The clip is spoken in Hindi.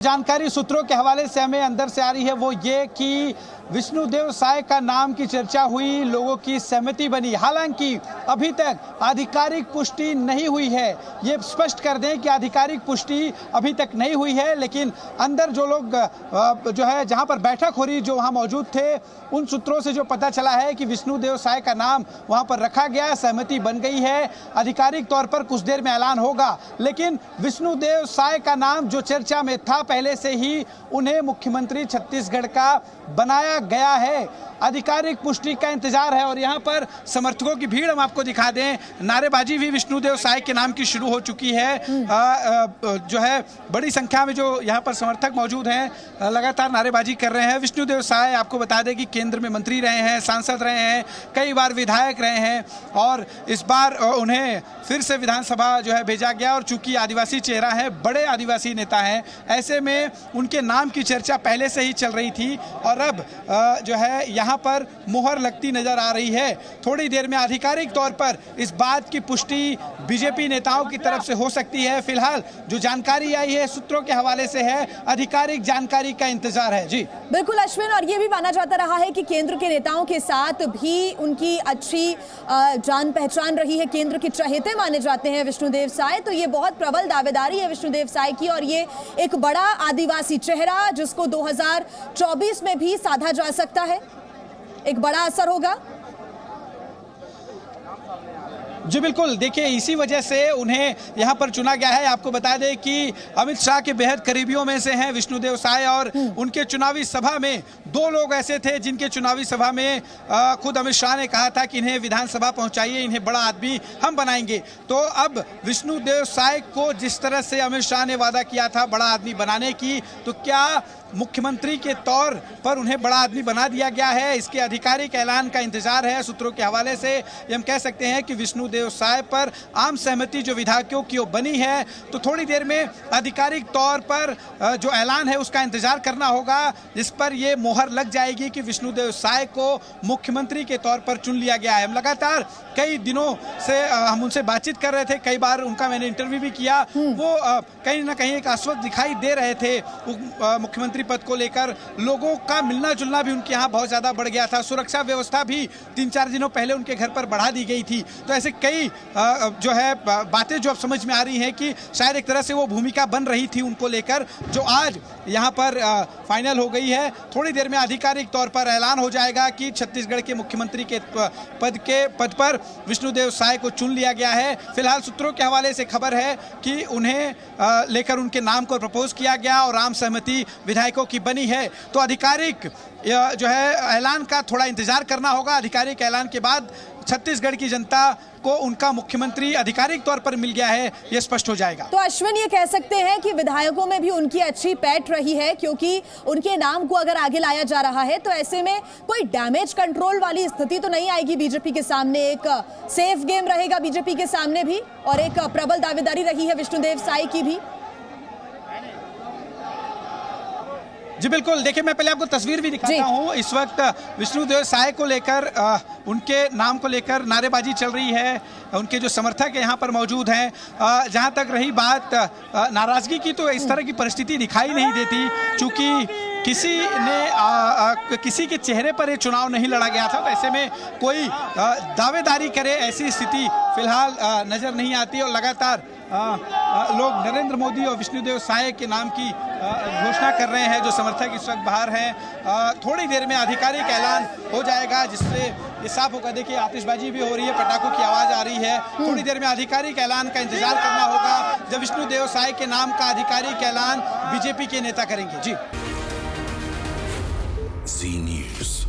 जानकारी सूत्रों के हवाले से हमें अंदर से आ रही है वो ये कि विष्णुदेव साय का नाम की चर्चा हुई, लोगों की सहमति बनी। हालांकि अभी तक आधिकारिक पुष्टि नहीं हुई है। ये स्पष्ट कर दें कि आधिकारिक पुष्टि अभी तक नहीं हुई है, लेकिन अंदर जो लोग जो है जहां पर बैठक हो रही, जो वहां मौजूद थे, उन सूत्रों से जो पता चला है कि विष्णुदेव साय का नाम वहां पर रखा गया, सहमति बन गई है। आधिकारिक तौर पर कुछ देर में ऐलान होगा, लेकिन विष्णुदेव साय का नाम जो चर्चा में था, पहले से ही उन्हें मुख्यमंत्री छत्तीसगढ़ का बनाया गया है। आधिकारिक पुष्टि का इंतजार है और यहाँ पर समर्थकों की भीड़ हम आपको दिखा दें। नारेबाजी भी विष्णुदेव साय के नाम की शुरू हो चुकी है। जो है बड़ी संख्या में जो यहाँ पर समर्थक मौजूद हैं, लगातार नारेबाजी कर रहे हैं। विष्णुदेव साय आपको बता दें कि केंद्र में मंत्री रहे हैं, सांसद रहे हैं, कई बार विधायक रहे हैं और इस बार उन्हें फिर से विधानसभा जो है भेजा गया। और चूंकि आदिवासी चेहरा है, बड़े आदिवासी नेता हैं, ऐसे में उनके नाम की चर्चा पहले से ही चल रही थी और अब जो है यहाँ पर मुहर लगती नजर आ रही है। थोड़ी देर में आधिकारिक तौर पर इस बात की पुष्टि बीजेपी नेताओं की तरफ से हो सकती है। फिलहाल जो जानकारी आई है सूत्रों के हवाले से है, आधिकारिक जानकारी का इंतजार है। जी बिल्कुल अश्विन, और ये भी माना जाता रहा है कि केंद्र के नेताओं के साथ भी उनकी अच्छी जान पहचान रही है। केंद्र के चहेते माने जाते हैं विष्णुदेव साय, तो ये बहुत प्रबल दावेदारी है विष्णुदेव साय की और ये एक बड़ा आदिवासी चेहरा जिसको 2024 में भी साधा जा सकता है, एक बड़ा असर होगा। जी बिल्कुल, देखिए इसी वजह से उन्हें यहाँ पर चुना गया है। आपको बता दें कि अमित शाह के बेहद करीबियों में से हैं विष्णुदेव साय और उनके चुनावी सभा में दो लोग ऐसे थे जिनके चुनावी सभा में खुद अमित शाह ने कहा था कि इन्हें विधानसभा पहुंचाइए, इन्हें बड़ा आदमी हम बनाएंगे। तो अब विष्णुदेव साय को जिस तरह से अमित शाह ने वादा किया था बड़ा आदमी बनाने की, तो क्या मुख्यमंत्री के तौर पर उन्हें बड़ा आदमी बना दिया गया है? इसके आधिकारिक ऐलान का इंतजार है। सूत्रों के हवाले से ये हम कह सकते हैं कि विष्णुदेव साय पर आम सहमति जो विधायकों की बनी है, तो थोड़ी देर में आधिकारिक तौर पर जो ऐलान है उसका इंतजार करना होगा, जिस पर ये मोहर लग जाएगी कि विष्णुदेव साय को मुख्यमंत्री के तौर पर चुन लिया गया है। हम लगातार कई दिनों से हम उनसे बातचीत कर रहे थे, कई बार उनका मैंने इंटरव्यू भी किया। वो कहीं ना कहीं एक आश्वस्त दिखाई दे रहे थे। मुख्यमंत्री पद को लेकर लोगों का मिलना जुलना भी उनके यहाँ बहुत ज्यादा बढ़ गया था। सुरक्षा व्यवस्था भी 3-4 दिनों पहले उनके घर पर बढ़ा दी गई थी। तो ऐसे कई जो है बातें जो अब समझ में आ रही हैं कि शायद एक तरह से वो भूमिका बन रही थी उनको लेकर, जो आज यहाँ पर फाइनल हो गई है। थोड़ी देर में आधिकारिक तौर पर ऐलान हो जाएगा कि छत्तीसगढ़ के मुख्यमंत्री के पद पर विष्णुदेव साय को चुन लिया गया है। फिलहाल सूत्रों के हवाले से खबर है कि उन्हें लेकर उनके नाम को प्रपोज किया गया और आम सहमति विधायकों की बनी है। तो आधिकारिक जो है ऐलान का थोड़ा इंतजार करना होगा। आधिकारिक ऐलान के बाद छत्तीसगढ़ की जनता को उनका मुख्यमंत्री आधिकारिक तौर पर मिल गया है, यह स्पष्ट हो जाएगा। तो अश्विन, ये कह सकते हैं कि विधायकों में भी उनकी अच्छी पैठ रही है, क्योंकि उनके नाम को अगर आगे लाया जा रहा है तो ऐसे में कोई डैमेज कंट्रोल वाली स्थिति तो नहीं आएगी बीजेपी के सामने। एक सेफ गेम रहेगा बीजेपी के सामने भी और एक प्रबल दावेदारी रही है विष्णुदेव साय की भी। जी बिल्कुल, देखिए मैं पहले आपको तस्वीर भी दिखाता हूँ। इस वक्त विष्णुदेव साय को लेकर उनके नाम को लेकर नारेबाजी चल रही है। उनके जो समर्थक यहाँ पर मौजूद हैं, जहाँ तक रही बात नाराजगी की, तो इस तरह की परिस्थिति दिखाई नहीं देती, चूंकि किसी ने किसी के चेहरे पर ये चुनाव नहीं लड़ा गया था। तो ऐसे में कोई दावेदारी करे ऐसी स्थिति फिलहाल नजर नहीं आती और लगातार लोग नरेंद्र मोदी और विष्णुदेव साय के नाम की घोषणा कर रहे हैं। जो समर्थक इस वक्त बाहर हैं, थोड़ी देर में आधिकारिक ऐलान हो जाएगा जिससे ये साफ होगा। देखिए आतिशबाजी भी हो रही है, पटाखों की आवाज आ रही है। थोड़ी देर में आधिकारिक ऐलान का इंतजार करना होगा, जब विष्णुदेव साय के नाम का आधिकारिक ऐलान बीजेपी के नेता करेंगे। जी जी न्यूज़।